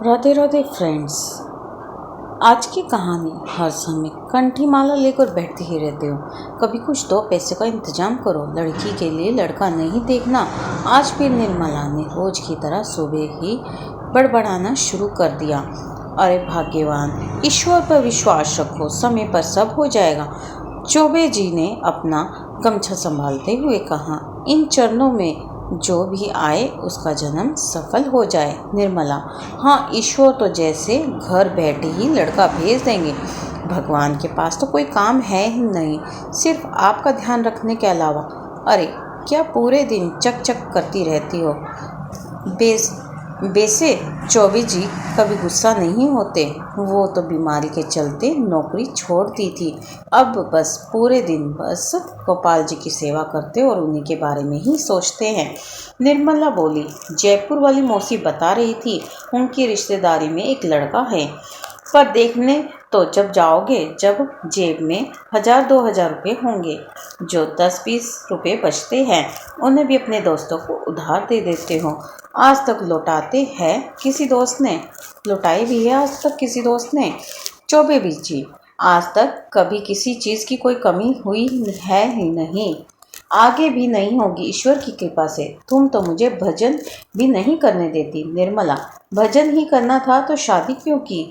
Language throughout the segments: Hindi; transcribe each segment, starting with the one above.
राधे राधे फ्रेंड्स। आज की कहानी हर समय कंठी माला लेकर बैठते ही रहते हो। कभी कुछ दो पैसे का इंतजाम करो, लड़की के लिए लड़का नहीं देखना। आज फिर निर्मला ने रोज की तरह सुबह ही बड़बड़ाना शुरू कर दिया। अरे भाग्यवान, ईश्वर पर विश्वास रखो, समय पर सब हो जाएगा। चौबे जी ने अपना गमछा संभालते हुए कहा, इन चरणों में जो भी आए उसका जन्म सफल हो जाए। निर्मला, हाँ, ईश्वर तो जैसे घर बैठे ही लड़का भेज देंगे। भगवान के पास तो कोई काम है ही नहीं, सिर्फ आपका ध्यान रखने के अलावा। अरे क्या पूरे दिन चक चक करती रहती हो। वैसे चौबे जी कभी गुस्सा नहीं होते, वो तो बीमारी के चलते नौकरी छोड़ दी थी। अब बस पूरे दिन बस गोपाल जी की सेवा करते और उन्हीं के बारे में ही सोचते हैं। निर्मला बोली, जयपुर वाली मौसी बता रही थी उनकी रिश्तेदारी में एक लड़का है, पर देखने तो जब जाओगे जब जेब में 1000-2000 रुपये होंगे, जो 10-20 रुपये बचते हैं उन्हें भी अपने दोस्तों को उधार दे देते हो। आज तक लौटाते हैं किसी दोस्त ने? लौटाई भी है आज तक किसी दोस्त ने? चौबे जी, आज तक कभी किसी चीज़ की कोई कमी हुई है ही नहीं, आगे भी नहीं होगी ईश्वर की कृपा से। तुम तो मुझे भजन भी नहीं करने देती। निर्मला, भजन ही करना था तो शादी क्यों की?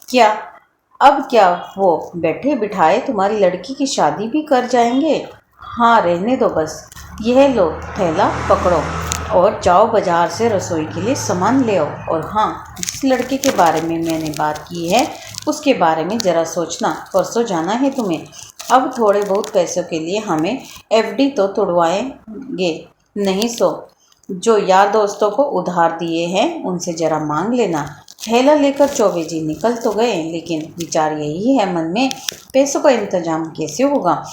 क्या वो बैठे बिठाए तुम्हारी लड़की की शादी भी कर जाएंगे? हाँ, रहने दो बस। यह लो थैला पकड़ो और जाओ बाजार से रसोई के लिए सामान ले आओ। और हाँ, जिस लड़के के बारे में मैंने बात की है उसके बारे में ज़रा सोचना, परसों जाना है तुम्हें। अब थोड़े बहुत पैसों के लिए हमें एफडी तो तोड़वाएंगे नहीं, सो जो यार दोस्तों को उधार दिए हैं उनसे ज़रा मांग लेना। थैला लेकर चौबे जी निकल तो गए, लेकिन विचार यही है मन में, पैसों का इंतजाम कैसे होगा।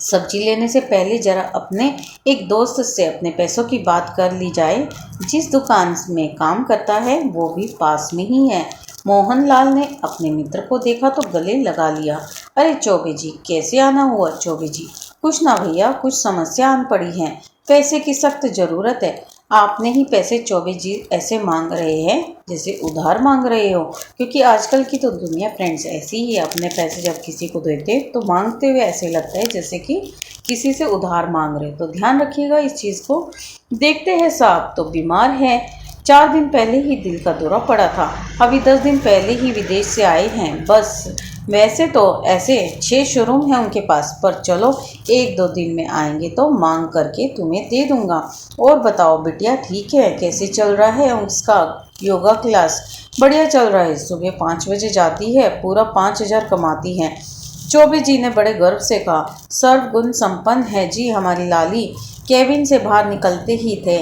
सब्जी लेने से पहले जरा अपने एक दोस्त से अपने पैसों की बात कर ली जाए। जिस दुकान में काम करता है वो भी पास में ही है। मोहनलाल ने अपने मित्र को देखा तो गले लगा लिया। अरे चौबे जी, कैसे आना हुआ? चौबे जी, कुछ ना भैया, कुछ समस्या आन पड़ी है, पैसे की सख्त ज़रूरत है। आपने ही पैसे? चौबे जी ऐसे मांग रहे हैं जैसे उधार मांग रहे हो, क्योंकि आजकल की तो दुनिया फ्रेंड्स ऐसी ही है। अपने पैसे जब किसी को देते तो मांगते हुए ऐसे लगता है जैसे कि किसी से उधार मांग रहे। तो ध्यान रखिएगा इस चीज़ को। देखते हैं साहब तो बीमार है, 4 दिन पहले ही दिल का दौरा पड़ा था, अभी 10 दिन पहले ही विदेश से आए हैं बस। वैसे तो ऐसे 6 शोरूम हैं उनके पास, पर चलो 1-2 दिन में आएंगे तो मांग करके तुम्हें दे दूंगा। और बताओ बिटिया ठीक है? कैसे चल रहा है उसका योगा क्लास? बढ़िया चल रहा है, सुबह 5 बजे जाती है, पूरा 5000 कमाती है। चौबे जी ने बड़े गर्व से कहा, सर्वगुण संपन्न है जी हमारी लाली। केबिन से बाहर निकलते ही थे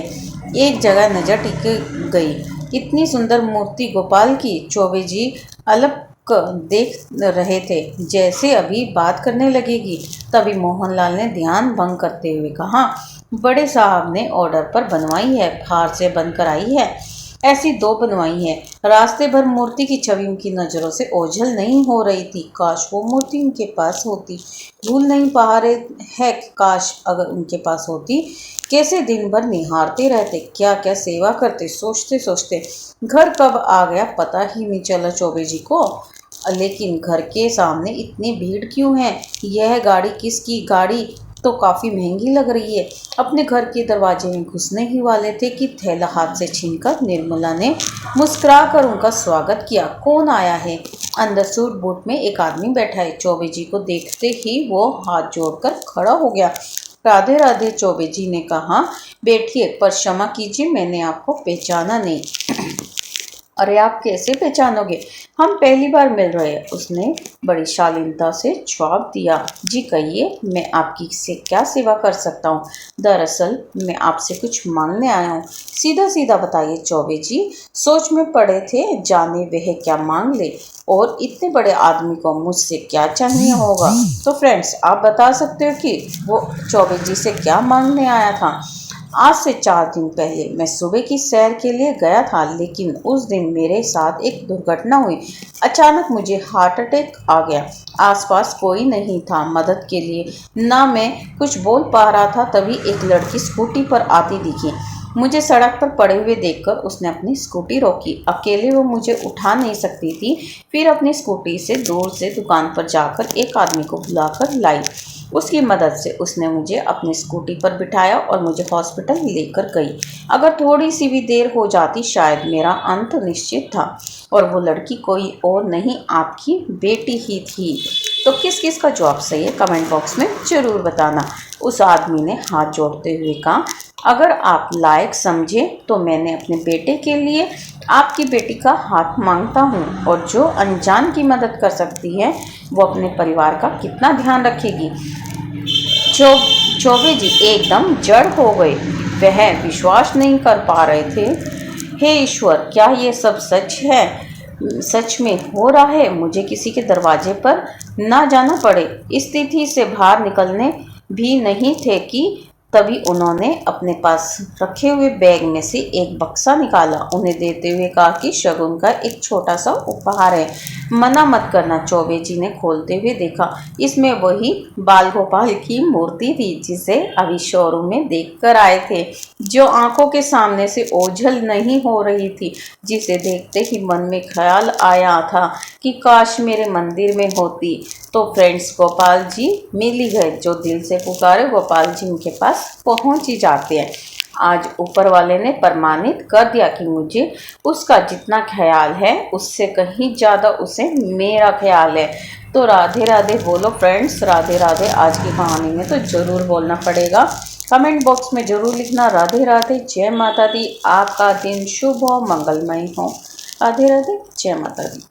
एक जगह नज़र टिक गई, इतनी सुंदर मूर्ति गोपाल की। चौबे जी अलग देख रहे थे, जैसे अभी बात करने लगेगी, तभी मोहनलाल ने ध्यान भंग करते हुए कहा, बड़े साहब ने ऑर्डर पर बनवाई है, बाहर से बनकर आई है। ऐसी 2 बनवाई है। रास्ते भर मूर्ति की छवि उनकी नज़रों से ओझल नहीं हो रही थी। काश वो मूर्ति उनके पास होती। भूल नहीं पा रहे हैं कि काश अगर उनके पास होती, कैसे दिन भर निहारते रहते, क्या क्या सेवा करते। सोचते सोचते घर कब आ गया पता ही नहीं चला चौबे जी को। लेकिन घर के सामने इतनी भीड़ क्यों है? यह गाड़ी किसकी? गाड़ी तो काफ़ी महंगी लग रही है। अपने घर के दरवाजे में घुसने ही वाले थे कि थैला हाथ से छीनकर निर्मला ने मुस्कुराकर उनका स्वागत किया। कौन आया है? अंदर सूट बूट में एक आदमी बैठा है। चौबे जी को देखते ही वो हाथ जोड़कर खड़ा हो गया। राधे राधे। चौबे जी ने कहा, बैठिए, पर क्षमा कीजिए मैंने आपको पहचाना नहीं। अरे आप कैसे पहचानोगे, हम पहली बार मिल रहे हैं, उसने बड़ी शालीनता से जवाब दिया। जी कहिए, मैं आपकी से क्या सेवा कर सकता हूँ? दरअसल मैं आपसे कुछ मांगने आया हूँ। सीधा सीधा बताइए। चौबे जी सोच में पड़े थे, जाने वह क्या मांग ले, और इतने बड़े आदमी को मुझसे क्या चाहिए होगा। तो फ्रेंड्स आप बता सकते हो कि वो चौबे जी से क्या मांगने आया था। आज से 4 दिन पहले मैं सुबह की सैर के लिए गया था, लेकिन उस दिन मेरे साथ एक दुर्घटना हुई। अचानक मुझे हार्ट अटैक आ गया। आसपास कोई नहीं था मदद के लिए, ना मैं कुछ बोल पा रहा था। तभी एक लड़की स्कूटी पर आती दिखी। मुझे सड़क पर पड़े हुए देखकर उसने अपनी स्कूटी रोकी। अकेले वो मुझे उठा नहीं सकती थी। फिर अपनी स्कूटी से दूर से दुकान पर जाकर एक आदमी को बुलाकर लाई। उसकी मदद से उसने मुझे अपनी स्कूटी पर बिठाया और मुझे हॉस्पिटल लेकर गई। अगर थोड़ी सी भी देर हो जाती शायद मेरा अंत निश्चित था। और वो लड़की कोई और नहीं, आपकी बेटी ही थी। तो किस किस का जवाब सही है कमेंट बॉक्स में ज़रूर बताना। उस आदमी ने हाथ जोड़ते हुए कहा, अगर आप लायक समझे तो मैंने अपने बेटे के लिए आपकी बेटी का हाथ मांगता हूँ। और जो अनजान की मदद कर सकती है वो अपने परिवार का कितना ध्यान रखेगी। चौबे जी एकदम जड़ हो गए। वह विश्वास नहीं कर पा रहे थे। हे ईश्वर, क्या ये सब सच है? सच में हो रहा है? मुझे किसी के दरवाजे पर ना जाना पड़े। इस स्थिति से बाहर निकलने भी नहीं थे कि तभी उन्होंने अपने पास रखे हुए बैग में से एक बक्सा निकाला। उन्हें देते हुए कहा कि शगुन का एक छोटा सा उपहार है, मना मत करना। चौबे जी ने खोलते हुए देखा, इसमें वही बाल गोपाल की मूर्ति थी जिसे अभी शोरूम में देख कर आए थे, जो आंखों के सामने से ओझल नहीं हो रही थी। जिसे देखते ही मन में ख्याल आया था कि काश मेरे मंदिर में होती। तो फ्रेंड्स, गोपाल जी मिल ही गए। जो दिल से पुकारे गोपाल जी उनके पास पहुंच ही जाते हैं। आज ऊपर वाले ने प्रमाणित कर दिया कि मुझे उसका जितना ख्याल है उससे कहीं ज़्यादा उसे मेरा ख्याल है। तो राधे राधे बोलो फ्रेंड्स, राधे राधे। आज की कहानी में तो ज़रूर बोलना पड़ेगा। कमेंट बॉक्स में ज़रूर लिखना राधे राधे, जय माता दी। आपका दिन शुभ हो, मंगलमय हो। राधे राधे, जय माता दी।